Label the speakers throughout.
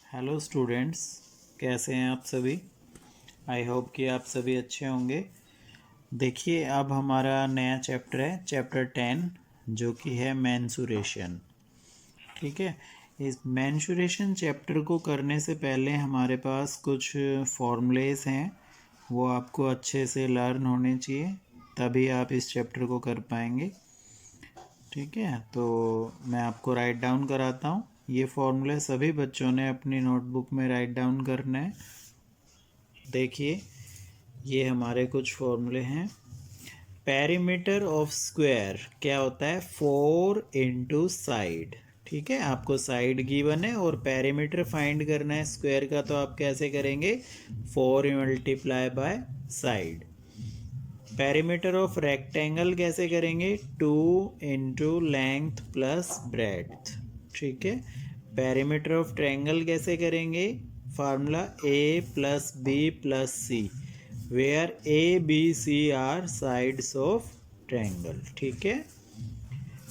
Speaker 1: Hello students, कैसे हैं आप सभी। आई होप कि आप सभी अच्छे होंगे। देखिए, अब हमारा नया चैप्टर है, चैप्टर 10, जो कि है मेंसुरेशन। ठीक है। इस मेंसुरेशन चैप्टर को करने से पहले हमारे पास कुछ फॉर्मूलेस हैं, वो आपको अच्छे से लर्न होने चाहिए, तभी आप इस चैप्टर को कर पाएंगे। ठीक है, तो मैं आपको राइट डाउन कराता हूँ। ये फॉर्मूले सभी बच्चों ने अपनी नोटबुक में राइट डाउन करना है। देखिए, ये हमारे कुछ फॉर्मूले हैं। पेरीमीटर ऑफ स्क्वायर क्या होता है? 4 इंटू साइड। ठीक है, आपको साइड गिवन है और पेरीमीटर फाइंड करना है स्क्वायर का, तो आप कैसे करेंगे? 4 multiply by side. Perimeter of rectangle कैसे करेंगे? 2 इंटू लेंथ प्लस ब्रेड्थ। ठीक है। पेरीमीटर ऑफ ट्रायंगल कैसे करेंगे? Formula A plus B plus C, where A B C are sides of triangle. ठीक है।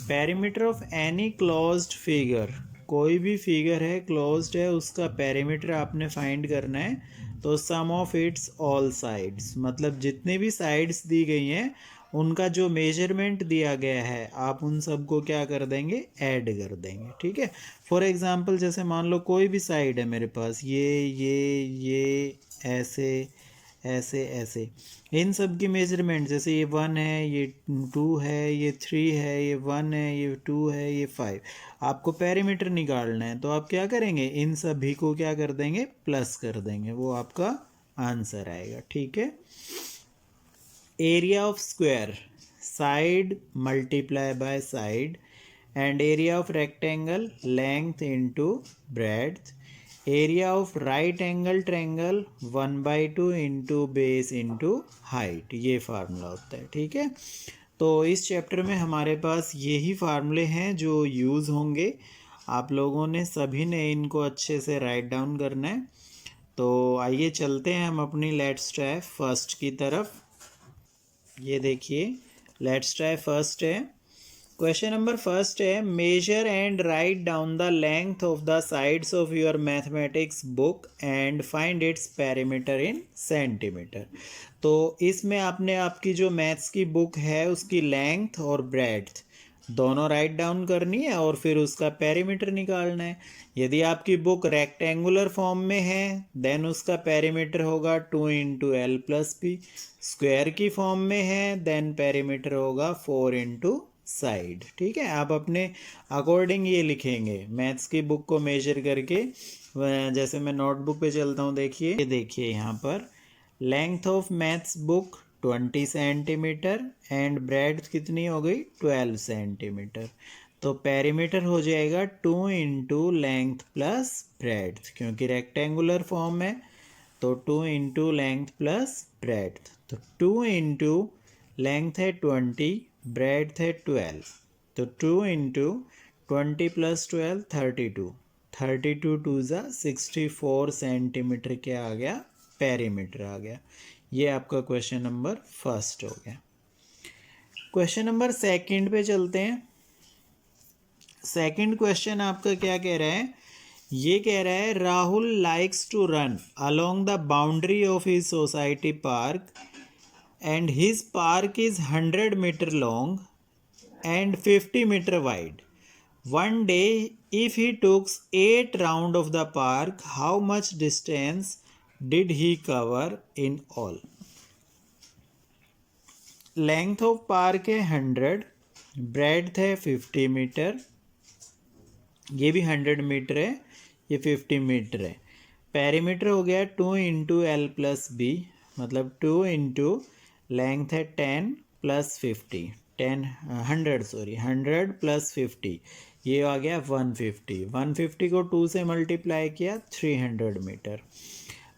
Speaker 1: Perimeter of any closed figure, कोई भी फिगर है क्लोज्ड है, उसका पेरीमीटर आपने फाइंड करना है। तो सम ऑफ इट्स ऑल साइड्स, मतलब जितनी भी साइड्स दी गई हैं उनका जो मेजरमेंट दिया गया है, आप उन सबको क्या कर देंगे? ऐड कर देंगे। ठीक है। फॉर एग्जांपल, जैसे मान लो कोई भी साइड है मेरे पास, ये ऐसे ऐसे ऐसे, इन सब की मेजरमेंट, जैसे ये 1 है, ये 2 है, ये 3 है, ये 1 है, ये 2 है, ये 5, आपको पेरीमीटर निकालना है। तो आप क्या करेंगे? इन सभी को क्या कर देंगे? प्लस कर देंगे, वो आपका आंसर आएगा। ठीक है। Area of square, side multiply by side, and area of rectangle length into breadth. Area of right angle triangle 1/2 into base into height, ये फार्मूला होता है। ठीक है। तो इस चैप्टर में हमारे पास यही फार्मूले हैं जो यूज़ होंगे। आप लोगों ने सभी ने इनको अच्छे से राइट डाउन करना है। तो आइए चलते हैं हम अपनी लेट्स ट्राई फर्स्ट की तरफ। ये देखिए, लेट्स ट्राई फर्स्ट है। क्वेश्चन नंबर फर्स्ट है, measure and write down the length of the sides of your mathematics book and find its perimeter in centimetre. तो इसमें आपने आपकी जो मैथ्स की बुक है उसकी लेंथ और ब्रेड्थ दोनों राइट डाउन करनी है और फिर उसका पेरीमीटर निकालना है। यदि आपकी बुक रेक्टेंगुलर फॉर्म में है देन उसका पेरीमीटर होगा 2 into L plus P. Square की फॉर्म में है देन पेरीमीटर होगा 4 इंटू साइड। ठीक है। आप अपने अकॉर्डिंग ये लिखेंगे मैथ्स की बुक को मेजर करके। जैसे मैं नोटबुक पे चलता हूँ, देखिए यहाँ पर length of maths book 20 centimetre and breadth कितनी हो गई? 12 सेंटीमीटर। तो पेरीमीटर हो जाएगा 2 इंटू लेंथ प्लस ब्रेड्थ, क्योंकि रेक्टेंगुलर फॉर्म है तो 2 इंटू लेंथ प्लस ब्रेड्थ। तो 2 इंटू लेंथ है 20, ब्रेड्थ है 12, तो 2 इंटू 20 प्लस 12 32, 32 टू ज़ा 64 सेंटीमीटर क्या आ गया? पेरीमीटर आ गया। ये आपका क्वेश्चन नंबर फर्स्ट हो गया। क्वेश्चन नंबर सेकंड पे चलते हैं। सेकंड क्वेश्चन आपका क्या कह रहा है? ये कह रहा है, Rahul likes to run along the boundary of his society park and his park is 100 meter long and 50 meter wide. One day, if he took 8 round of the park, how much distance did he cover in all? Length of park है 100, breadth है 50 metre, ये भी 100 metre है, ये 50 metre है। Perimeter हो गया 2 into L plus B, मतलब 2 इंटू लेंथ है 10 प्लस 50, 100 प्लस 50, ये आ गया 150। 150 को 2 से मल्टीप्लाई किया 300 मीटर।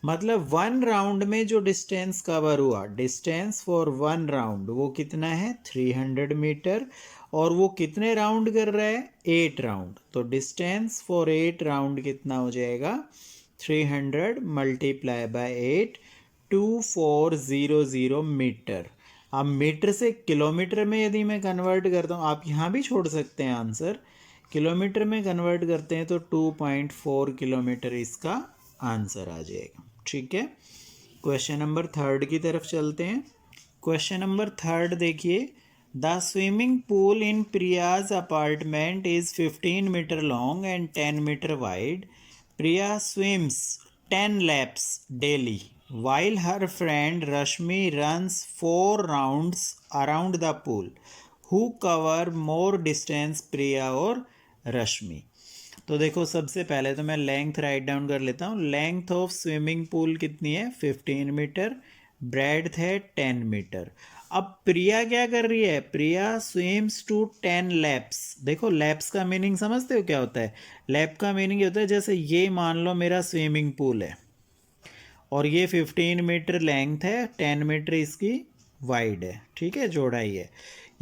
Speaker 1: मतलब 1 राउंड में जो डिस्टेंस कवर हुआ, डिस्टेंस फॉर 1 राउंड, वो कितना है? 300 मीटर। और वो कितने राउंड कर रहा है? 8 राउंड। तो डिस्टेंस फॉर 8 राउंड कितना हो जाएगा? 300 मल्टीप्लाई बाय 8, 2400 मीटर। अब मीटर से किलोमीटर में यदि मैं कन्वर्ट करता हूँ, आप यहाँ भी छोड़ सकते हैं आंसर किलोमीटर में कन्वर्ट करते हैं तो 2.4 किलोमीटर इसका आंसर आ जाएगा। ठीक है, क्वेश्चन नंबर थर्ड की तरफ चलते हैं। क्वेश्चन नंबर थर्ड देखिए, the swimming pool in Priya's apartment is 15 metre long and 10 metre wide. Priya swims 10 laps daily while her friend Rashmi runs 4 rounds around the pool. Who cover more distance, प्रिया और रश्मि? तो देखो, सबसे पहले तो मैं लेंथ राइट डाउन कर लेता हूँ। लेंथ ऑफ स्विमिंग पूल कितनी है? 15 मीटर। ब्रेड्थ है 10 मीटर। अब प्रिया क्या कर रही है? प्रिया स्विम्स टू 10 लैप्स। देखो, लैप्स का मीनिंग समझते हो क्या होता है? लैप का मीनिंग ये होता है, जैसे ये मान लो मेरा स्विमिंग पूल है और ये 15 मीटर लेंथ है, 10 मीटर इसकी वाइड है। ठीक है, चौड़ाई है।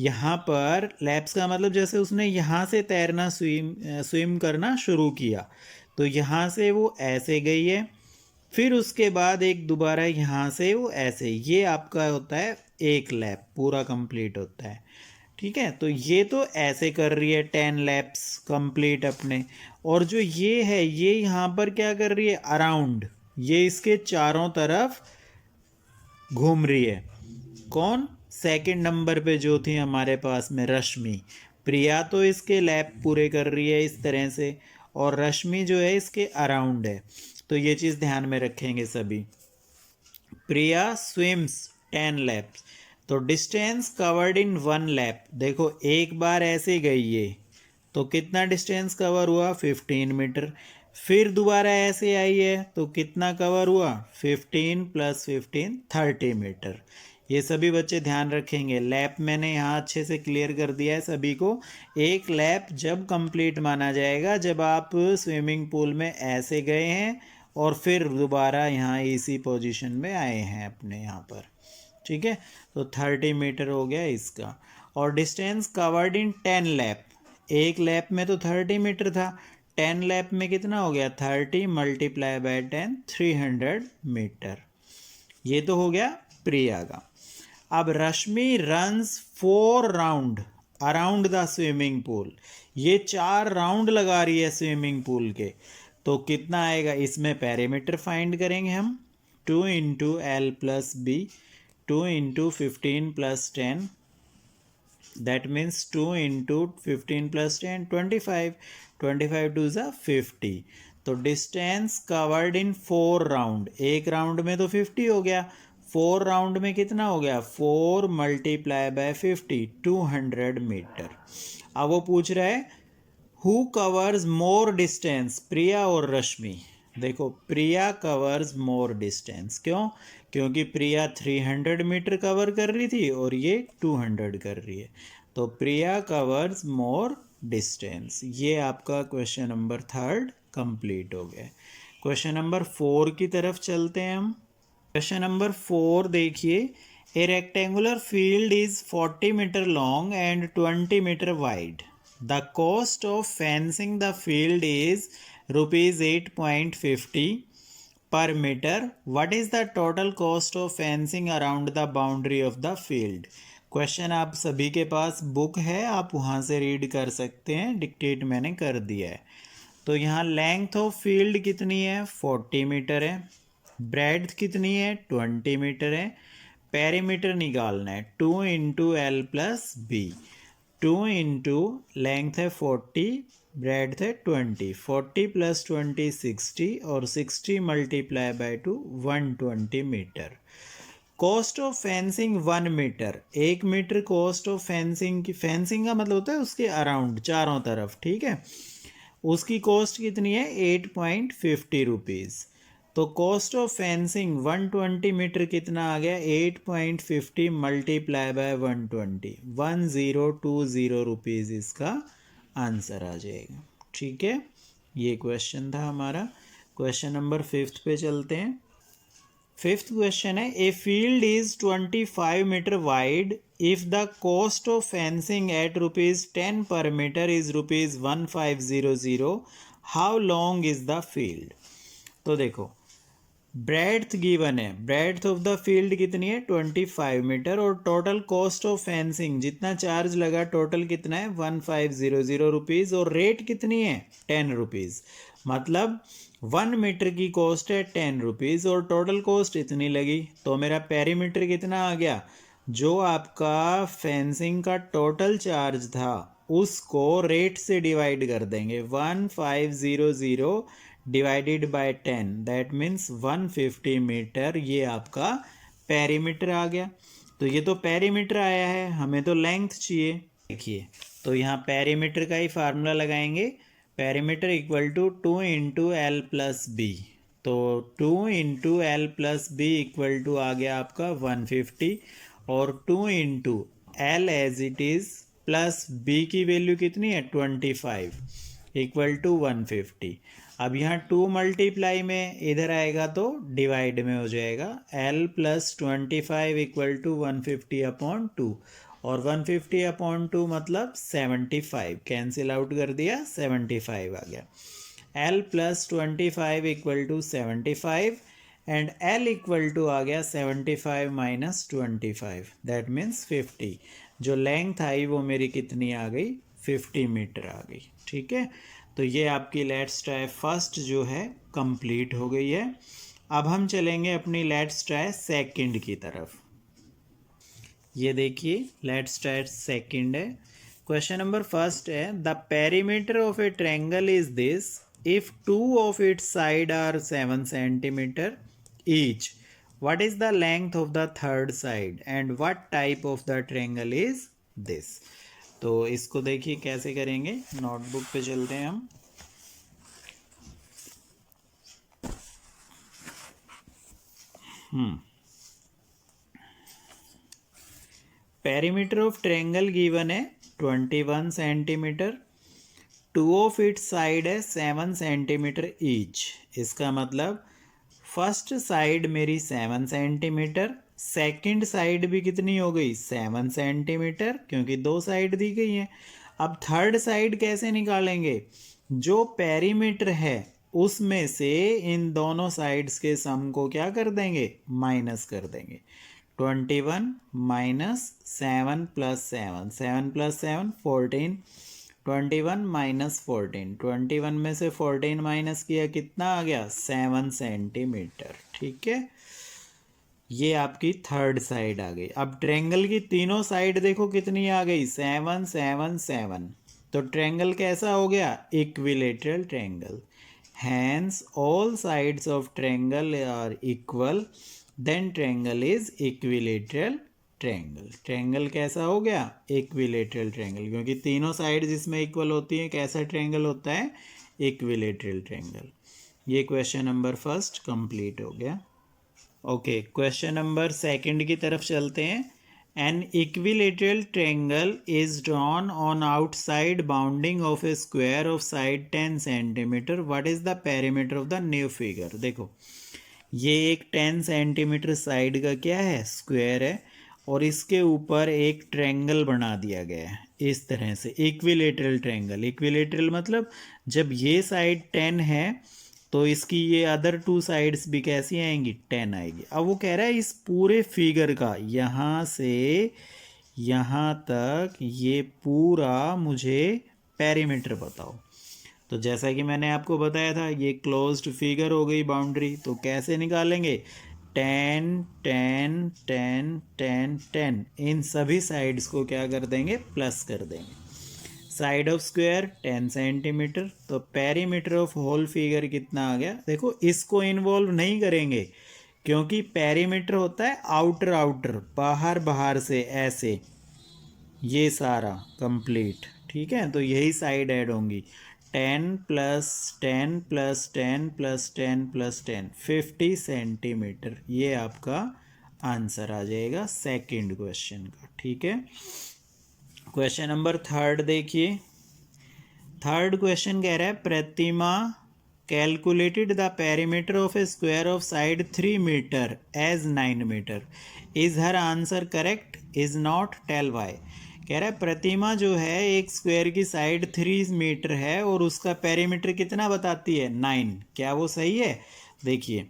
Speaker 1: यहाँ पर लैप्स का मतलब जैसे उसने यहाँ से तैरना स्विम करना शुरू किया, तो यहाँ से वो ऐसे गई है, फिर उसके बाद एक दोबारा यहाँ से वो ऐसे, ये आपका होता है एक लैप पूरा कंप्लीट होता है। ठीक है, तो ये तो ऐसे कर रही है 10 लैप्स कंप्लीट अपने, और जो ये है ये यहाँ पर क्या कर रही है? अराउंड, ये इसके चारों तरफ घूम रही है। कौन? सेकंड नंबर पे जो थी हमारे पास में रश्मि। प्रिया तो इसके लैप पूरे कर रही है इस तरह से, और रश्मि जो है इसके अराउंड है। तो ये चीज़ ध्यान में रखेंगे सभी। प्रिया स्विम्स 10 लैप्स, तो डिस्टेंस कवर्ड इन 1 लैप। देखो, एक बार ऐसे गई ये, तो कितना डिस्टेंस कवर हुआ? 15 मीटर। फिर दोबारा ऐसे आई है तो कितना कवर हुआ? 15 + 15 30 मीटर। ये सभी बच्चे ध्यान रखेंगे। लैप मैंने यहाँ अच्छे से क्लियर कर दिया है सभी को। एक लैप जब कंप्लीट माना जाएगा जब आप स्विमिंग पूल में ऐसे गए हैं और फिर दोबारा यहाँ इसी पोजीशन में आए हैं अपने यहाँ पर। ठीक है, तो 30 मीटर हो गया इसका। और डिस्टेंस कवर्ड इन 10 लैप, एक लैप में तो 30 मीटर था, 10 लैप में कितना हो गया? 30 × 10 300 मीटर। ये तो हो गया प्रिया का। अब Rashmi runs 4 round around the swimming pool, ये 4 राउंड लगा रही है स्विमिंग पूल के, तो कितना आएगा? इसमें पैरामीटर फाइंड करेंगे हम। 2 × L + B, 2 × 15 + 10, that means 2 × 15 + 10 25, 25 2 = 50। तो डिस्टेंस कवर्ड इन 4 राउंड, एक राउंड में तो 50 हो गया, 4 राउंड में कितना हो गया? 4 × 50 200 मीटर। अब वो पूछ रहा है हु कवर्स मोर डिस्टेंस, प्रिया और रश्मि। देखो, प्रिया कवर्स मोर डिस्टेंस, क्यों? क्योंकि प्रिया 300 मीटर कवर कर रही थी और ये 200 कर रही है, तो प्रिया कवर्स मोर डिस्टेंस। ये आपका क्वेश्चन नंबर थर्ड कंप्लीट हो गया। क्वेश्चन नंबर 4 की तरफ चलते हैं हम। क्वेश्चन नंबर 4 देखिए, a rectangular field is 40 metre long and 20 metre wide. The cost of fencing the field is ₹8.50 per metre. What is the total cost of fencing around the boundary of the field? Question आप सभी के पास book है, आप वहाँ से read कर सकते हैं, डिक्टेट मैंने कर दिया है। तो यहाँ लेंथ ऑफ फील्ड कितनी है? 40 मीटर है। ब्रेड्थ कितनी है? 20 मीटर है। पेरीमीटर निकालना है, 2 × L + B, 2 × लेंथ है 40, ब्रेड्थ है 20, 40 + 20 60, और 60 × 2 120 metre. Cost of fencing 1 metre, 1 metre cost of fencing की, फेंसिंग का मतलब होता है उसके अराउंड चारों तरफ। ठीक है, उसकी कॉस्ट कितनी है? 8.50 रुपीज़। तो कॉस्ट ऑफ फेंसिंग 120 मीटर कितना आ गया? 8.50 × 120, 1020 रुपीज़ इसका आंसर आ जाएगा। ठीक है, ये क्वेश्चन था हमारा। क्वेश्चन नंबर 5 पे चलते हैं। 5th क्वेश्चन है, a field is 25 metre wide if the cost of fencing at ₹10 per metre is ₹1500, how long is the field? तो देखो, ब्रेड्थ गिवन है, ब्रेड्थ ऑफ द फील्ड कितनी है 25 मीटर, और टोटल कॉस्ट ऑफ फेंसिंग जितना charge लगा total कितना है 1500 रुपीज़, और रेट कितनी है 10 रुपीज़। मतलब 1 मीटर की कॉस्ट है 10 रुपीज़ और टोटल कॉस्ट इतनी लगी। तो मेरा पेरीमीटर कितना आ गया, जो आपका फेंसिंग का टोटल चार्ज था उसको रेट से डिवाइड कर देंगे, 1500 divided by 10, that means 150 metre, ये आपका पेरीमीटर आ गया। तो ये तो पेरीमीटर आया है, हमें तो लेंथ चाहिए। देखिए तो यहाँ पेरीमीटर का ही फार्मूला लगाएंगे, perimeter equal to 2 into L plus B. तो 2 into L plus B equal to आ गया आपका 150, और 2 into L as it is plus B की वैल्यू कितनी है 25 इक्वल टू 150। अब यहाँ 2 मल्टीप्लाई में इधर आएगा तो डिवाइड में हो जाएगा, L plus 25 equal to 150 upon 2, और 150 अपॉन 2 मतलब 75, कैंसिल आउट कर दिया 75 आ गया। L plus 25 equal to 75 and L equal to आ गया 75 माइनस 25, दैट मीन्स 50। जो लेंथ आई वो मेरी कितनी आ गई 50 मीटर आ गई। ठीक है, तो ये आपकी लेट्स ट्राई फर्स्ट जो है कंप्लीट हो गई है। अब हम चलेंगे अपनी लेट्स ट्राई सेकंड की तरफ। ये देखिए लेट्स ट्राई सेकंड है। क्वेश्चन नंबर फर्स्ट है, the perimeter of A triangle is this if two of its side are 7 centimeter each, what is the length of the third side and what type of the triangle is this? तो इसको देखिए कैसे करेंगे, notebook पे चलते हैं हम। Perimeter of triangle given है 21 centimetre, two of it side है 7 सेंटीमीटर ईच। इसका मतलब फर्स्ट साइड मेरी 7 सेंटीमीटर, सेकंड साइड भी कितनी हो गई 7 सेंटीमीटर, क्योंकि दो साइड दी गई हैं। अब थर्ड साइड कैसे निकालेंगे, जो पेरीमीटर है उसमें से इन दोनों साइड्स के सम को क्या कर देंगे, माइनस कर देंगे। 21 माइनस 7 प्लस 7, 7 प्लस 7 14, 21 माइनस 14, 21 में से 14 माइनस किया कितना आ गया 7 सेंटीमीटर। ठीक है, ये आपकी थर्ड साइड आ गई। अब ट्रायंगल की तीनों साइड देखो कितनी आ गई 7 7 7, तो ट्रायंगल कैसा हो गया equilateral triangle. Hence all sides of triangle are equal, then triangle is equilateral triangle. Triangle कैसा हो गया इक्विलेटरल ट्रायंगल, क्योंकि तीनों साइड्स इसमें इक्वल होती हैं। कैसा ट्रायंगल होता है इक्विलेटरल ट्रायंगल। ये क्वेश्चन नंबर फर्स्ट कंप्लीट हो गया। ओके, क्वेश्चन नंबर सेकंड की तरफ चलते हैं। An equilateral triangle is drawn on outside bounding of a square of side 10 centimetre, what is the perimeter of the new figure. देखो ये एक 10 सेंटीमीटर साइड का क्या है स्क्वायर है, और इसके ऊपर एक ट्रायंगल बना दिया गया है इस तरह से, इक्विलेटरल ट्रायंगल। इक्विलेटरल मतलब जब ये साइड 10 है तो इसकी ये अदर टू साइड्स भी कैसी आएंगी 10 आएगी। अब वो कह रहा है इस पूरे फिगर का यहाँ से यहाँ तक ये पूरा मुझे पेरीमीटर बताओ। तो जैसा कि मैंने आपको बताया था ये क्लोज्ड फिगर हो गई बाउंड्री, तो कैसे निकालेंगे 10 10 10 10 10, इन सभी साइड्स को क्या कर देंगे प्लस कर देंगे। साइड ऑफ स्क्वायर 10 सेंटीमीटर, तो पेरीमीटर ऑफ होल फिगर कितना आ गया। देखो इसको इन्वॉल्व नहीं करेंगे क्योंकि पेरीमीटर होता है आउटर आउटर, बाहर बाहर से ऐसे, ये सारा कंप्लीट। ठीक है, तो यही साइड ऐड होंगी 10 plus 10 plus 10 plus 10 plus 10, 50 centimetre. ये आपका आंसर आ जाएगा सेकंड क्वेश्चन का। ठीक है, क्वेश्चन नंबर थर्ड देखिए। थर्ड क्वेश्चन कह रहा है Pratima calculated the perimeter of a square of side 3 metre as 9 metre, is her answer correct, is not, tell why. कह रहा है प्रतिमा जो है एक स्क्वायर की साइड 3 मीटर है और उसका पेरीमीटर कितना बताती है 9, क्या वो सही है। देखिए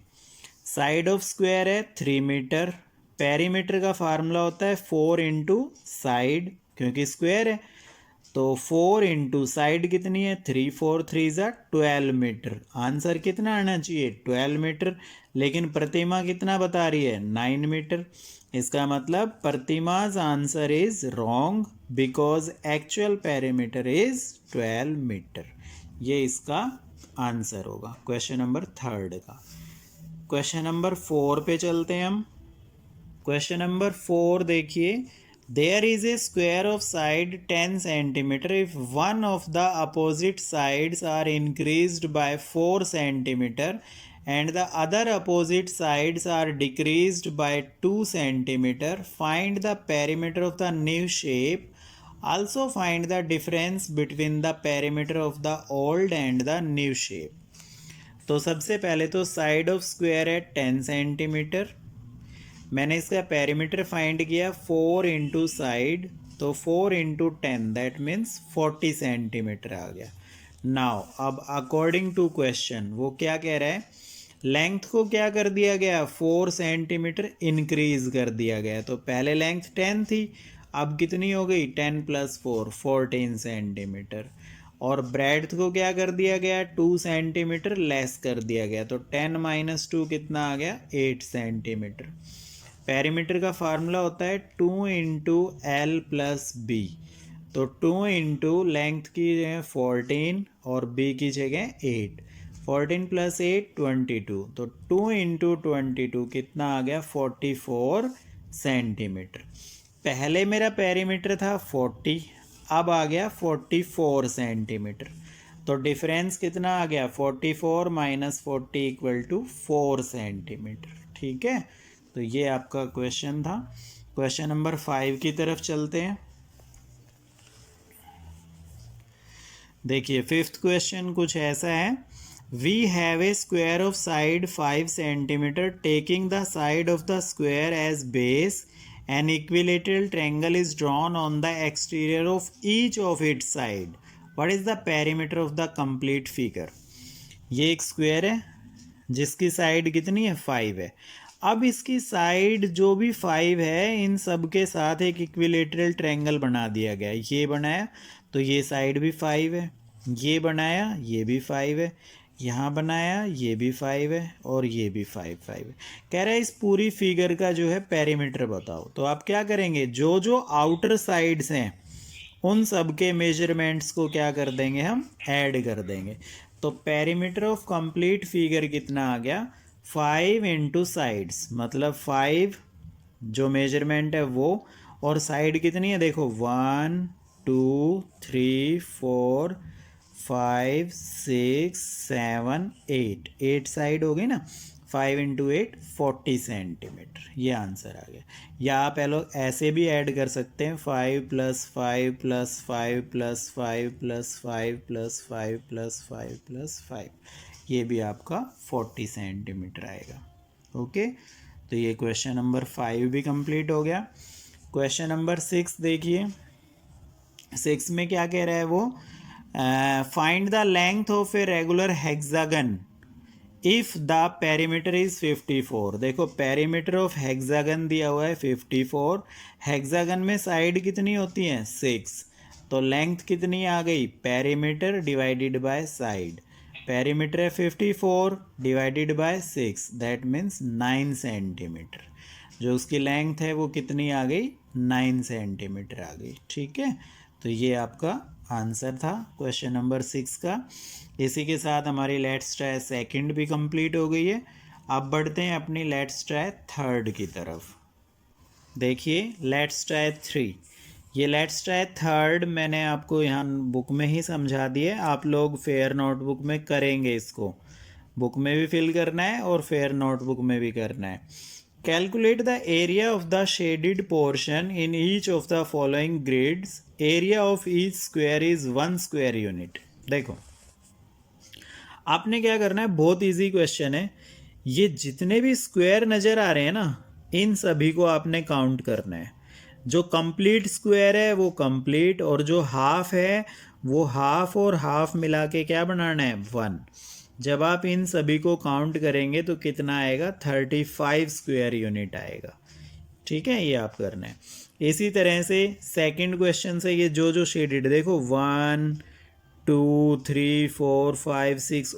Speaker 1: साइड ऑफ स्क्वायर है 3 मीटर, पेरीमीटर का फार्मूला होता है 4 इंटू साइड, क्योंकि स्क्वायर है तो 4 इंटू साइड कितनी है 3, 4 3 ज़ा 12 मीटर। आंसर कितना आना चाहिए 12 मीटर, लेकिन प्रतिमा कितना बता रही है 9 मीटर। इसका मतलब Pratima's answer is wrong because actual perimeter is 12 metre. ये इसका आंसर होगा क्वेश्चन नंबर 3 का। क्वेश्चन नंबर 4 पे चलते हैं हम। क्वेश्चन नंबर 4 देखिए, there is a square of side 10 centimetre if one of the opposite sides are increased by 4 centimetre and the other opposite sides are decreased by 2 centimeter. Find the perimeter of the new shape. Also find the difference between the perimeter of the old and the new shape. तो सबसे पहले तो side of square है 10 centimetre, मैंने इसका perimeter find किया 4 into side, तो 4 into 10 that means 40 centimetre आ गया। नाउ अब अकॉर्डिंग टू क्वेश्चन वो क्या कह रहा है, लेंथ को क्या कर दिया गया 4 सेंटीमीटर इंक्रीज कर दिया गया। तो पहले लेंथ 10 थी, अब कितनी हो गई 10 + 4 14 सेंटीमीटर। और ब्रेड्थ को क्या कर दिया गया 2 सेंटीमीटर लेस कर दिया गया, तो 10 - 2 कितना आ गया 8 सेंटीमीटर। पेरीमीटर का फार्मूला होता है 2 इंटू L + B, तो 2 इंटू लेंथ की जगह 14 और B की जगह 8, 14 + 8 22, तो 2 इंटू 22 कितना आ गया 44 सेंटीमीटर। पहले मेरा पेरीमीटर था 40, अब आ गया 44 सेंटीमीटर, तो डिफरेंस कितना आ गया 44 - 40 = 4 सेंटीमीटर। ठीक है, तो ये आपका क्वेश्चन था। क्वेश्चन नंबर 5 की तरफ चलते हैं। देखिए 5th क्वेश्चन कुछ ऐसा है, we have a square of side 5 centimeter taking the side of the square as base, an equilateral triangle is drawn on the exterior of each of its side. What is the perimeter of the complete figure? ये एक square है जिसकी side कितनी है 5 है। अब इसकी side जो भी 5 है इन सब के साथ एक इक्विलेटरल ट्रायंगल बना दिया गया, ये बनाया तो ये साइड भी 5 है, ये बनाया ये भी 5 है, यहाँ बनाया ये भी 5 है और ये भी 5 है। कह रहा है इस पूरी फिगर का जो है पेरीमीटर बताओ। तो आप क्या करेंगे, जो जो आउटर साइड्स हैं उन सब के मेजरमेंट्स को क्या कर देंगे हम ऐड कर देंगे। तो पेरीमीटर ऑफ कंप्लीट फिगर कितना आ गया 5 इंटू साइड्स, मतलब 5 जो मेजरमेंट है वो, और साइड कितनी है देखो 1 2 3 4 5 6 7 8, 8 साइड हो गई ना, 5 इंटू 8 40 सेंटीमीटर, ये आंसर आ गया। या आप ऐसे भी ऐड कर सकते हैं 5 + 5 + 5 + 5 + 5 + 5 + 5 + 5, ये भी आपका 40 सेंटीमीटर आएगा। ओके, तो ये क्वेश्चन नंबर 5 भी कंप्लीट हो गया। क्वेश्चन नंबर 6 देखिए, 6 में क्या कह रहा है वो, find the length of a regular hexagon if the perimeter is 54। देखो पेरीमीटर ऑफ हेक्सागन दिया हुआ है 54, हेक्सागन में साइड कितनी होती हैं 6, तो लेंथ कितनी आ गई perimeter divided by side, perimeter है 54 divided by 6 that means 9 centimetre, जो उसकी लेंथ है वो कितनी आ गई 9 सेंटीमीटर आ गई। ठीक है, तो ये आपका आंसर था क्वेश्चन नंबर 6 का। इसी के साथ हमारी लेट्स ट्राई सेकंड भी कंप्लीट हो गई है। अब बढ़ते हैं अपनी लेट्स ट्राई थर्ड की तरफ। देखिए लेट्स ट्राई 3, ये लेट्स ट्राई थर्ड मैंने आपको यहाँ बुक में ही समझा दिए, आप लोग फेयर नोटबुक में करेंगे, इसको बुक में भी फिल करना है और फेयर नोटबुक में भी करना है। Calculate the area of the shaded portion in each of the following grids, area of each square is 1 square unit. देखो आपने क्या करना है, बहुत इजी क्वेश्चन है, ये जितने भी स्क्वायर नज़र आ रहे हैं ना इन सभी को आपने काउंट करना है। जो कंप्लीट स्क्वायर है वो कंप्लीट, और जो हाफ है वो हाफ और हाफ मिला के क्या बनाना है 1। जब आप इन सभी को काउंट करेंगे तो कितना आएगा, 35 स्क्वायर यूनिट आएगा। ठीक है, ये आप करना है। इसी तरह से सेकंड क्वेश्चन से ये जो जो शेडेड देखो 1 2 3 4 5 6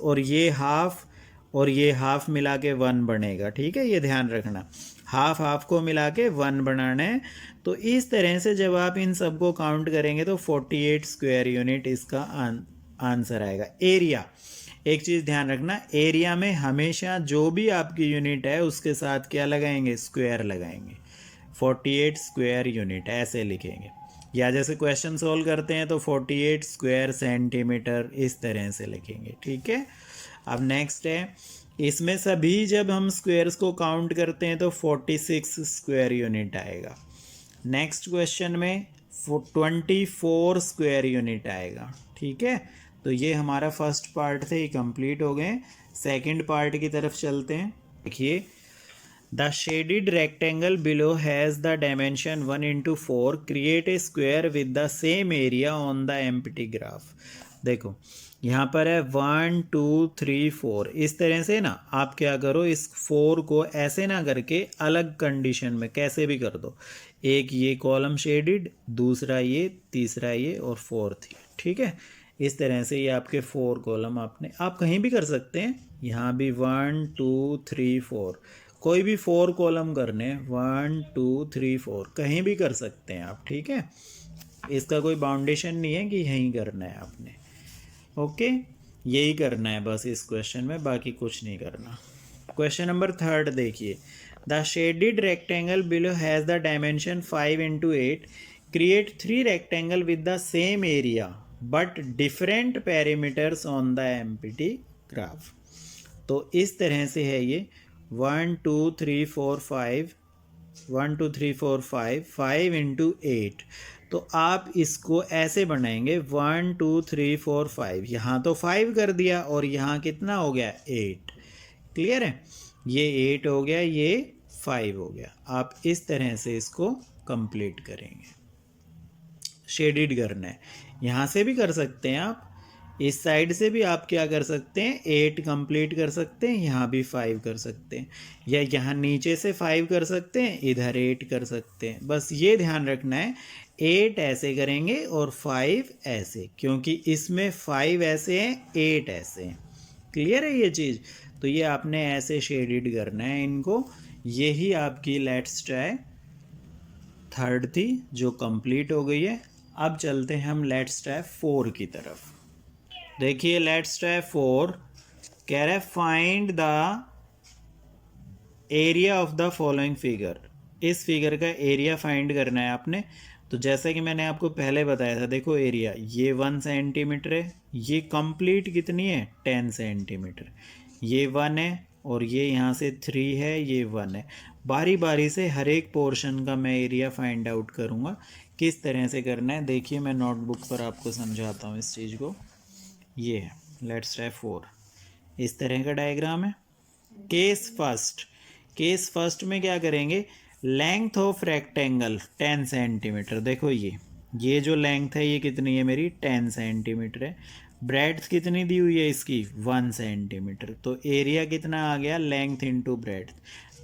Speaker 1: और ये हाफ मिला के 1 बनेगा। ठीक है, ये ध्यान रखना, हाफ हाफ को मिला के 1 बनाना है। तो इस तरह से जब आप इन सबको काउंट करेंगे तो 48 स्क्वायर यूनिट इसका आंसर आएगा। एरिया, एक चीज़ ध्यान रखना, एरिया में हमेशा जो भी आपकी यूनिट है उसके साथ क्या लगाएंगे, स्क्वायर लगाएंगे। 48 स्क्वायर यूनिट ऐसे लिखेंगे, या जैसे क्वेश्चन सोल्व करते हैं तो 48 स्क्वायर सेंटीमीटर इस तरह से लिखेंगे। ठीक है, अब नेक्स्ट है, इसमें सभी जब हम स्क्वायर्स को काउंट करते हैं तो 46 स्क्वायर यूनिट आएगा। नेक्स्ट क्वेश्चन में 24 स्क्वायर यूनिट आएगा। ठीक है, तो ये हमारा फर्स्ट पार्ट थे, ये कंप्लीट हो गए। सेकंड पार्ट की तरफ चलते हैं। देखिए, the shaded rectangle below has the dimension 1/4, create a square with the same area on the empty graph. देखो यहाँ पर है 1 2 3 4, इस तरह से ना आप क्या करो, इस 4 को ऐसे ना करके अलग कंडीशन में कैसे भी कर दो, एक ये कॉलम शेडेड, दूसरा ये, तीसरा ये और फोर्थ ये। ठीक है, इस तरह से ये आपके 4 कॉलम आपने, आप कहीं भी कर सकते हैं, यहाँ भी 1 2 3 4, कोई भी 4 कॉलम करने, 1 2 3 4 कहीं भी कर सकते हैं आप। ठीक है, इसका कोई बाउंडेशन नहीं है कि यहीं करना है आपने। ओके, यही करना है बस इस क्वेश्चन में, बाकी कुछ नहीं करना। क्वेश्चन नंबर 3 देखिए, the shaded rectangle below has the dimension 5/8, create 3 rectangle with the same area but different parameters on the empty graph. तो इस तरह से है ये 1 2 3 4 5, 1 2 3 4 5, 5/8। तो आप इसको ऐसे बनाएंगे 1 2 3 4 5, यहाँ तो 5 कर दिया और यहाँ कितना हो गया, 8। क्लियर है, ये 8 हो गया, ये 5 हो गया। आप इस तरह से इसको कंप्लीट करेंगे। शेडेड करना है, यहाँ से भी कर सकते हैं आप, इस साइड से भी आप क्या कर सकते हैं, 8 कंप्लीट कर सकते हैं, यहाँ भी 5 कर सकते हैं, या यहाँ नीचे से 5 कर सकते हैं, इधर 8 कर सकते हैं। बस ये ध्यान रखना है, 8 ऐसे करेंगे और 5 ऐसे, क्योंकि इसमें 5 ऐसे हैं, 8 ऐसे हैं। क्लियर है ये चीज़, तो ये आपने ऐसे शेडेड करना है इनको। यही आपकी लेट्स ट्राई 3 थी जो कंप्लीट हो गई है। अब चलते हैं हम लेट्स ट्राई 4 की तरफ। देखिए, लेट्स ट्राई 4 कह रहा है find the area of the following figure. इस फिगर का एरिया फाइंड करना है आपने। तो जैसा कि मैंने आपको पहले बताया था, देखो एरिया ये 1 सेंटीमीटर है, ये कंप्लीट कितनी है, 10 सेंटीमीटर, ये 1 है और ये यहाँ से 3 है, ये 1 है। बारी बारी से हर एक पोर्शन का मैं एरिया फाइंड आउट करूँगा, किस तरह से करना है। देखिए, मैं नोटबुक पर आपको समझाता हूँ इस चीज़ को। ये है लेट्स ट्राई 4, इस तरह का डायग्राम है। केस फर्स्ट में क्या करेंगे, लेंथ ऑफ रेक्टेंगल 10 सेंटीमीटर। देखो ये जो लेंथ है ये कितनी है मेरी, 10 सेंटीमीटर है। ब्रेड्थ कितनी दी हुई है इसकी, 1 सेंटीमीटर। तो एरिया कितना आ गया, लेंथ इंटू ब्रेड्थ।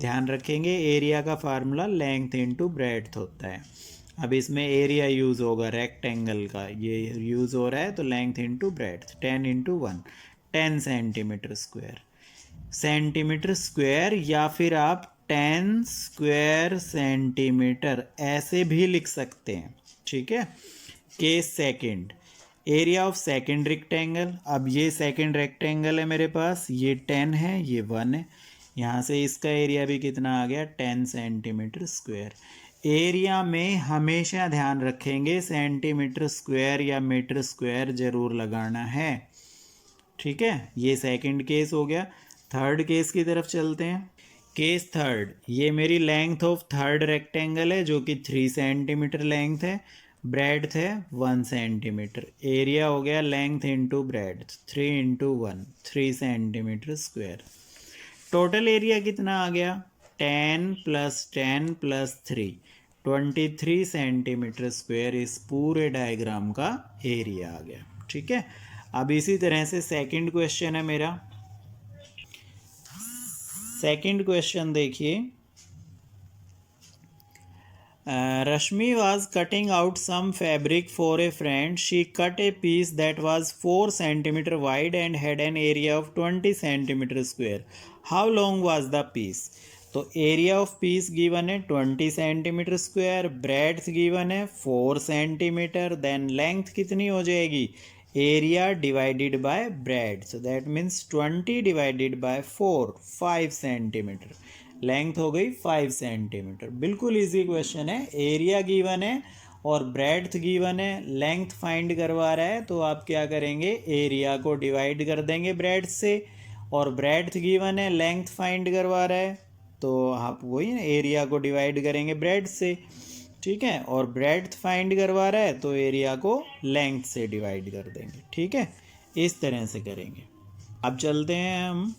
Speaker 1: ध्यान रखेंगे एरिया का फार्मूला लेंथ इंटू ब्रेड्थ होता है। अब इसमें एरिया यूज़ होगा रेक्टेंगल का, ये यूज़ हो रहा है, तो length into breadth 10 into 1, 10 centimetre square. Centimetre square या फिर आप 10 स्क्वायर सेंटीमीटर ऐसे भी लिख सकते हैं। ठीक है, case second, area of second rectangle. अब ये सेकंड रेक्टेंगल है मेरे पास, ये 10 है, ये 1 है, यहाँ से इसका एरिया भी कितना आ गया, 10 सेंटीमीटर स्क्वायर। एरिया में हमेशा ध्यान रखेंगे सेंटीमीटर स्क्वायर या मीटर स्क्वायर जरूर लगाना है। ठीक है, ये सेकंड केस हो गया। थर्ड केस की तरफ चलते हैं। केस थर्ड, ये मेरी लेंथ ऑफ थर्ड रेक्टेंगल है जो कि 3 सेंटीमीटर लेंथ है, ब्रेड्थ है 1 सेंटीमीटर। एरिया हो गया length into breadth, 3 into 1, 3 centimetre square. Total area कितना आ गया, 10 + 10 + 3, 23 सेंटीमीटर स्क्वायर इस पूरे डायग्राम का एरिया आ गया। ठीक है, अब इसी तरह से सेकंड क्वेश्चन है मेरा, सेकंड क्वेश्चन देखिए, Rashmi was cutting out some fabric for a friend. She cut a piece that was 4 centimeter wide and had an area of 20 centimeter square. How long was the piece? तो area of peace given है 20 centimetre square, breadth given है 4 centimetre, then length कितनी हो जाएगी, area divided by bread, so that means 20 divided by 4, 5 centimetre, length हो गई 5 centimetre. बिल्कुल easy question है, एरिया गिवन है और ब्रेड्थ गिवन है, लेंथ फाइंड करवा रहा है, तो आप क्या करेंगे, एरिया को डिवाइड कर देंगे ब्रेड्थ से, और ब्रेड्थ गिवन है, लेंथ फाइंड करवा रहा है, तो आप वही ना एरिया को डिवाइड करेंगे ब्रेड से, ठीक है, और ब्रेड्थ फाइंड करवा रहा है तो एरिया को लेंथ से डिवाइड कर देंगे, ठीक है, इस तरह से करेंगे। अब चलते हैं हम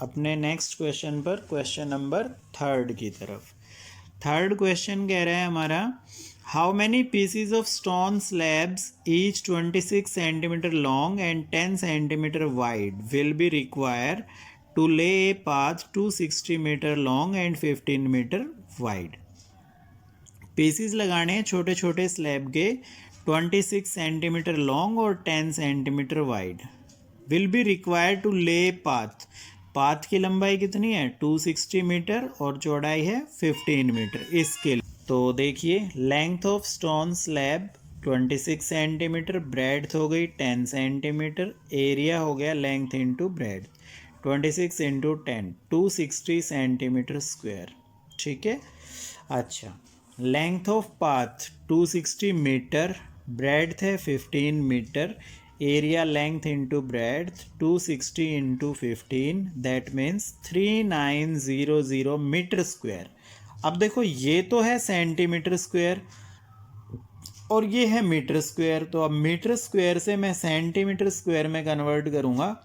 Speaker 1: अपने नेक्स्ट क्वेश्चन पर, क्वेश्चन नंबर 3 की तरफ। थर्ड क्वेश्चन कह रहा है हमारा, how many pieces of stone slabs each 26 centimetre long and 10 centimetre wide will be require to lay a path 260 metre long and 15 metre wide. Pieces लगाने हैं छोटे छोटे स्लैब के 26 सेंटीमीटर लॉन्ग और 10 centimetre wide. Will be required to lay path, path की लंबाई कितनी है 260 मीटर और चौड़ाई है 15 मीटर। इसके तो देखिए, length of stone slab 26 centimetre, breadth हो गई 10 सेंटीमीटर, एरिया हो गया length into breadth 26 into 10, 260 centimetre square, ठीक है। अच्छा, length of path 260 metre, breadth है 15 metre, area length into breadth 260 into 15, that means 3900 metre square. अब देखो, ये तो है सेंटीमीटर स्क्वायर और ये है मीटर स्क्वायर, तो अब मीटर स्क्वायर से मैं सेंटीमीटर स्क्वायर में कन्वर्ट करूँगा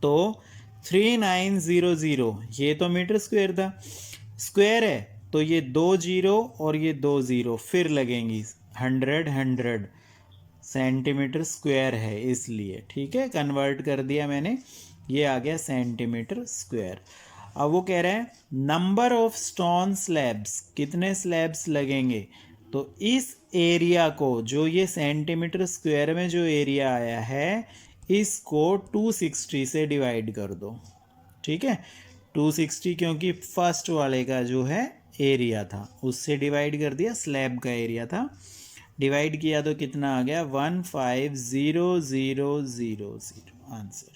Speaker 1: तो 3900, ये तो मीटर स्क्वायर था, स्क्वायर है तो ये 2 जीरो और ये 2 जीरो फिर लगेंगी, 100 सेंटीमीटर स्क्वायर है इसलिए, ठीक है, कन्वर्ट कर दिया मैंने, ये आ गया सेंटीमीटर स्क्वायर। अब वो कह रहे हैं नंबर ऑफ स्टोन स्लैब्स, कितने स्लैब्स लगेंगे, तो इस एरिया को, जो ये सेंटीमीटर स्क्वायर में जो एरिया आया है, इसको 260 से डिवाइड कर दो, ठीक है, 260 क्योंकि फर्स्ट वाले का जो है एरिया था उससे डिवाइड कर दिया, स्लैब का एरिया था, डिवाइड किया तो कितना आ गया 150000, आंसर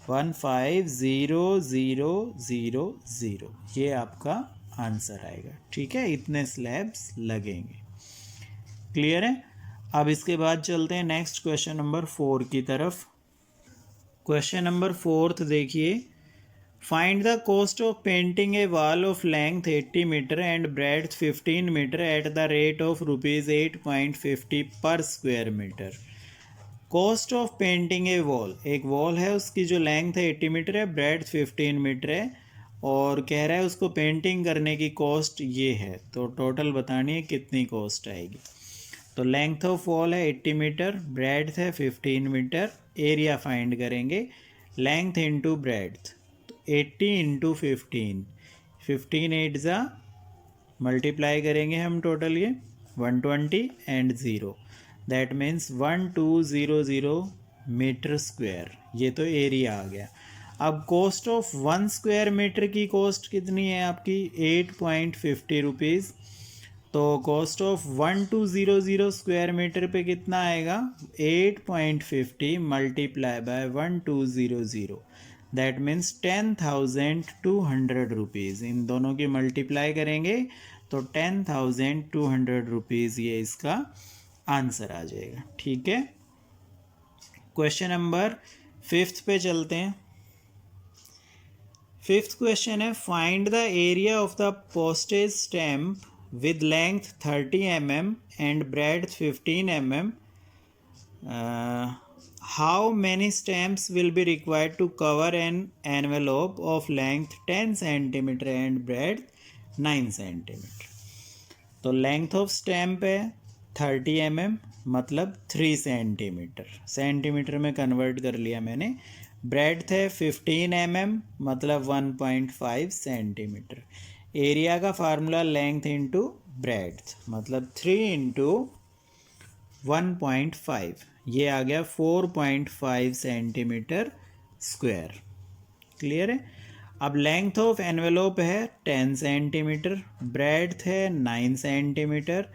Speaker 1: 150000, ये आपका आंसर आएगा, ठीक है, इतने स्लैब्स लगेंगे। क्लियर है। अब इसके बाद चलते हैं नेक्स्ट क्वेश्चन नंबर 4 की तरफ। क्वेश्चन नंबर 4 देखिए, find the cost of painting a wall of length 80 metre and breadth 15 metre at the rate of ₹8.50 per square metre. Cost of painting a wall, एक वॉल है उसकी जो length है 80 metre है, breadth 15 metre है, और कह रहा है उसको पेंटिंग करने की कॉस्ट ये है, तो टोटल बतानी है कितनी कॉस्ट आएगी। तो लेंथ ऑफ वॉल है 80 मीटर, ब्रेड्थ है 15 मीटर, एरिया फाइंड करेंगे, लेंथ इंटू ब्रेड्थ, तो 80 इंटू 15, 15 8 ज़ा मल्टीप्लाई करेंगे हम टोटल ये 120 and 0, that means 1200 metre square, ये तो एरिया आ गया। अब कॉस्ट ऑफ 1 स्क्वायर मीटर की कॉस्ट कितनी है आपकी 8.50 रुपीज़, तो कॉस्ट ऑफ 1200 स्क्वायर मीटर पे कितना आएगा 8.50 multiply by 1200, that means 10,200 rupees, इन दोनों की मल्टीप्लाई करेंगे तो 10,200 रुपीज़ ये इसका आंसर आ जाएगा, ठीक है। क्वेश्चन नंबर 5 पे चलते हैं। 5th क्वेश्चन है, find the area of the postage stamp with length 30 mm and breadth 15 mm. How many stamps will be required to cover an envelope of length 10 cm and breadth 9 cm? तो length of stamp है 30 mm मतलब 3 centimetre, centimetre में convert कर लिया मैंने, breadth है 15 mm मतलब 1.5 centimetre. Area का फार्मूला लेंथ इंटू ब्रेड्थ मतलब 3 इंटू 1.5, ये आ गया 4.5 सेंटीमीटर स्क्वायर। क्लियर है। अब लेंथ ऑफ एनवेलोप है 10 सेंटीमीटर, ब्रेड्थ है 9 सेंटीमीटर।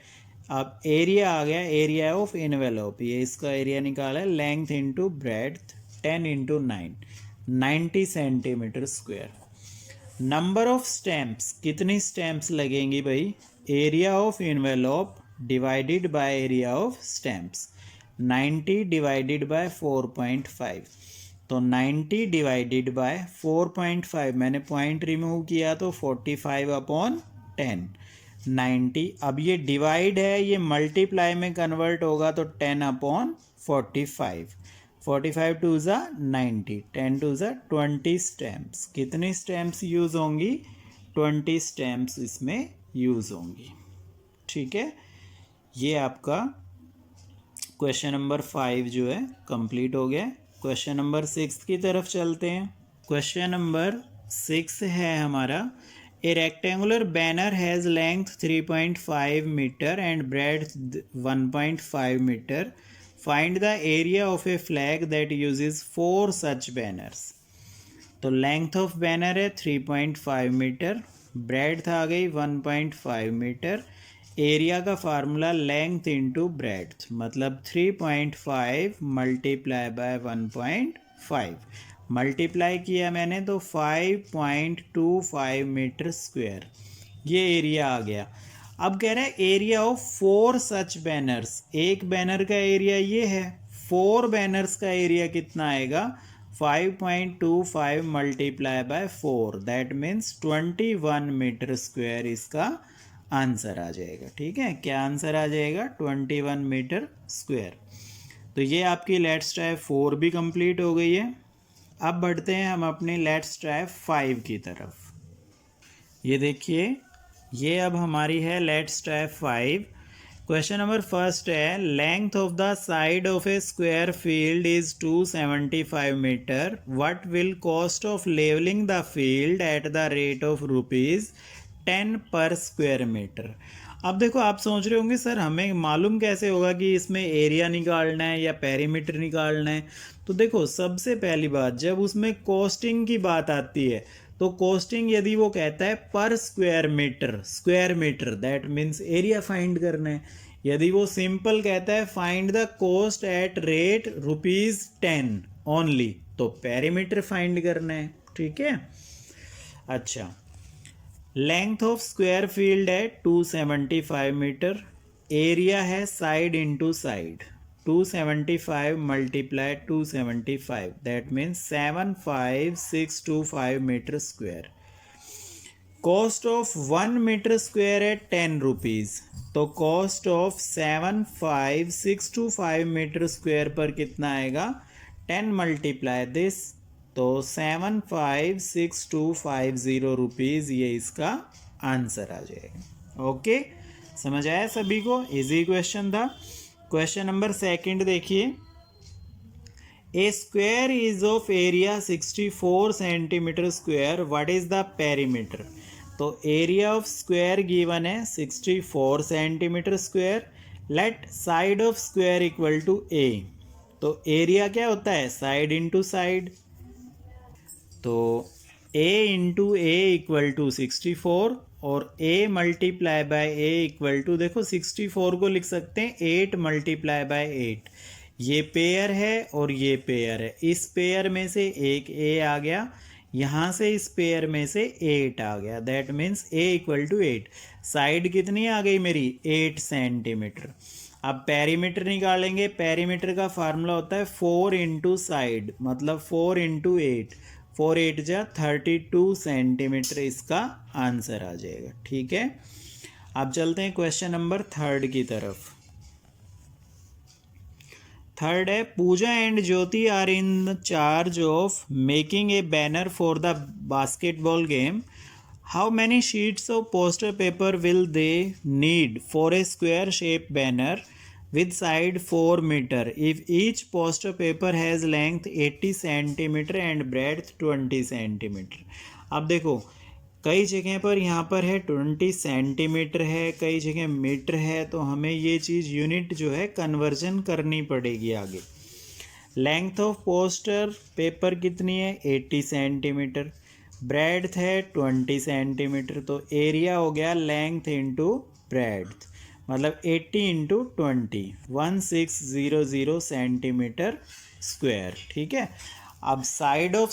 Speaker 1: अब एरिया आ गया, एरिया ऑफ एनवेलोप, ये इसका एरिया निकाला है, length into breadth 10 into 9 90 centimetre square. Number of stamps, कितनी स्टैम्प्स लगेंगी भाई? Area of envelope divided by area of stamps, 90 divided by 4.5, तो 90 डिवाइडेड बाय 4.5, मैंने पॉइंट रिमूव किया तो 45 अपॉन 10, 90। अब ये डिवाइड है, ये मल्टीप्लाई में कन्वर्ट होगा तो 10 अपॉन 45, 45 टू ज़ा 90, 10 टू ज़ा 20 स्टैम्प्स। कितनी स्टैम्प्स यूज़ होंगी? 20 स्टैम्प्स इसमें यूज़ होंगी। ठीक है, ये आपका क्वेश्चन नंबर 5 जो है कंप्लीट हो गया। क्वेश्चन नंबर 6 की तरफ चलते हैं। क्वेश्चन नंबर 6 है हमारा, a rectangular banner has length 3.5 metre and breadth 1.5 metre, find the area of a flag that uses 4 such banners. तो लेंथ ऑफ बैनर है 3.5 मीटर, ब्रेड्थ आ गई 1.5 मीटर, एरिया का फार्मूला लेंथ इंटू ब्रेड्थ मतलब 3.5 multiply by 1.5, multiply किया मैंने तो 5.25 metre square, ये एरिया आ गया। अब कह रहा है एरिया ऑफ 4 सच बैनर्स, एक बैनर का एरिया ये है, 4 बैनर्स का एरिया कितना आएगा? 5.25 multiply by 4, that means 21 metre square इसका आंसर आ जाएगा। ठीक है, क्या आंसर आ जाएगा? 21 मीटर स्क्वायर। तो ये आपकी लेट्स ट्राई 4 भी कंप्लीट हो गई है। अब बढ़ते हैं हम अपनी लेट्स ट्राई 5 की तरफ। ये देखिए, ये अब हमारी है let's try 5। Question number first है, length of the side of a square field is 275 metre, what will cost of levelling the field at the rate of ₹10 per square metre. अब देखो, आप सोच रहे होंगे सर हमें मालूम कैसे होगा कि इसमें एरिया निकालना है या पेरीमीटर निकालना है? तो देखो, सबसे पहली बात, जब उसमें कॉस्टिंग की बात आती है तो कॉस्टिंग यदि वो कहता है per square metre that means area find करना है। यदि वो सिंपल कहता है find the cost at rate ₹10 only, तो पेरीमीटर फाइंड करना है। ठीक है, अच्छा, लेंथ ऑफ स्क्वायर फील्ड है 275 मीटर, एरिया है side into side, 275 multiply 275 that means 75625 metre square. Cost of 1 metre square है 10 रुपीज़, तो कॉस्ट ऑफ 75625 मीटर स्क्वायर पर कितना आएगा? 10 मल्टीप्लाई दिस, तो 75650 रुपीज़, ये इसका आंसर आ जाएगा। ओके, समझ आया सभी को? इजी क्वेश्चन था। क्वेश्चन नंबर सेकंड देखिए, a square is of area 64 centimetre square, what is the perimeter? तो एरिया ऑफ स्क्वायर गिवन है 64 centimetre square, let side of square equal to A. तो एरिया क्या होता है? साइड इंटू साइड, तो a into A equal to 64 और a multiply by a equal to, देखो 64 को लिख सकते हैं 8 मल्टीप्लाई बाय 8, ये पेयर है और ये पेयर है, इस पेयर में से एक a आ गया, यहाँ से इस पेयर में से 8 आ गया, that means a equal to 8। Side कितनी आ गई मेरी? 8 सेंटीमीटर। अब पेरीमीटर निकालेंगे, पेरीमीटर का फार्मूला होता है 4 इंटू साइड मतलब 4 इंटू 8, 4 8 जा 32 सेंटीमीटर इसका आंसर आ जाएगा। ठीक है, अब चलते हैं क्वेश्चन नंबर 3 की तरफ। थर्ड है, Pooja and Jyoti are in charge of making a banner for the basketball game, how many sheets of poster paper will they need for a square shape banner with side 4 meter if each poster paper has length 80 centimeter and breadth 20 centimeter। अब देखो कई जगह पर यहाँ पर है 20 centimetre है, कई जगह मीटर है, तो हमें ये चीज़ यूनिट जो है कन्वर्जन करनी पड़ेगी आगे। लेंथ ऑफ पोस्टर पेपर कितनी है 80 सेंटीमीटर, ब्रेड्थ है 20 सेंटीमीटर, तो एरिया हो गया लेंथ इंटू ब्रेड्थ, मतलब 80 इंटू 20 1600 सेंटीमीटर स्क्वायर। ठीक है। अब side of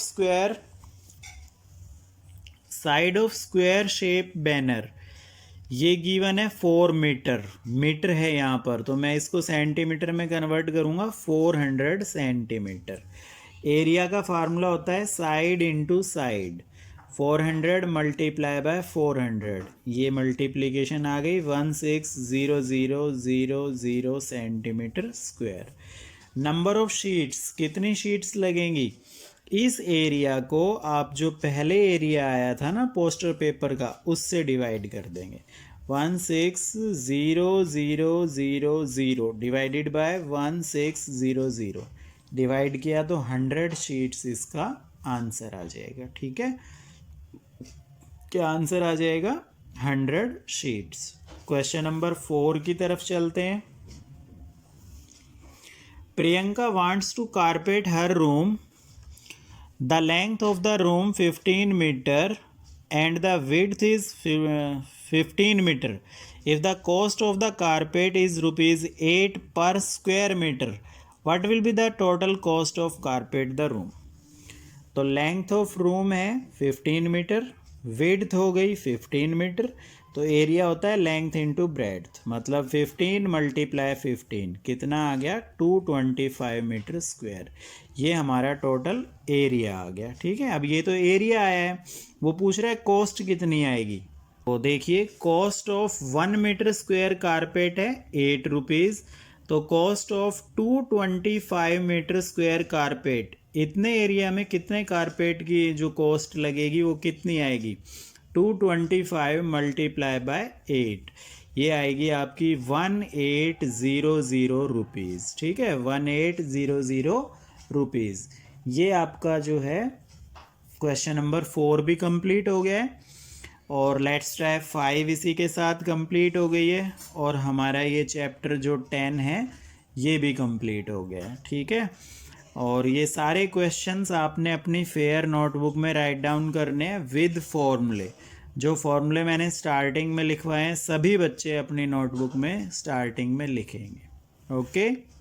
Speaker 1: square shape banner ये गिवन है 4 मीटर, मीटर है यहाँ पर, तो मैं इसको सेंटीमीटर में कन्वर्ट करूँगा 400 सेंटीमीटर। एरिया का फार्मूला होता है side into side, 400 multiply by 400, ये मल्टीप्लिकेशन आ गई 160000 centimetre square. Number of sheets, कितनी शीट्स लगेंगी? इस एरिया को आप जो पहले एरिया आया था ना पोस्टर पेपर का उससे डिवाइड कर देंगे, 160000 डिवाइडेड बाय 1600, डिवाइड किया तो 100 शीट्स इसका आंसर आ जाएगा। ठीक है, क्या आंसर आ जाएगा? 100 शीट्स। क्वेश्चन नंबर 4 की तरफ चलते हैं। Priyanka wants to carpet her room, the length of the room 15 meter and the width is 15 meter. If the cost of the carpet is rupees 8 per square meter, what will be the total cost of carpet the room? तो length of room है 15 metre, width हो गई 15 metre, तो area होता है length into breadth, मतलब 15 multiply 15 कितना आ गया? 225 मीटर स्क्वायर। ये हमारा टोटल एरिया आ गया। ठीक है, अब ये तो एरिया आया है, वो पूछ रहा है कॉस्ट कितनी आएगी। तो देखिए cost of 1 metre square carpet है 8 रुपीज़, तो cost of 225 metre square carpet, इतने एरिया में कितने कारपेट की जो कॉस्ट लगेगी वो कितनी आएगी? 225 मल्टीप्लाई बाय 8, ये आएगी आपकी 1800 रुपीज़। ठीक है, 1800 रुपीज़। ये आपका जो है क्वेश्चन नंबर 4 भी कंप्लीट हो गया है, और लेट्स ट्राई 5 इसी के साथ कंप्लीट हो गई है, और हमारा ये चैप्टर जो 10 है ये भी कंप्लीट हो गया है। ठीक है, और ये सारे क्वेश्चंस आपने अपनी फेयर नोटबुक में राइट डाउन करने हैं विद फॉर्मूले। जो फॉर्मूले मैंने स्टार्टिंग में लिखवाए हैं सभी बच्चे अपनी नोटबुक में स्टार्टिंग में लिखेंगे। ओके।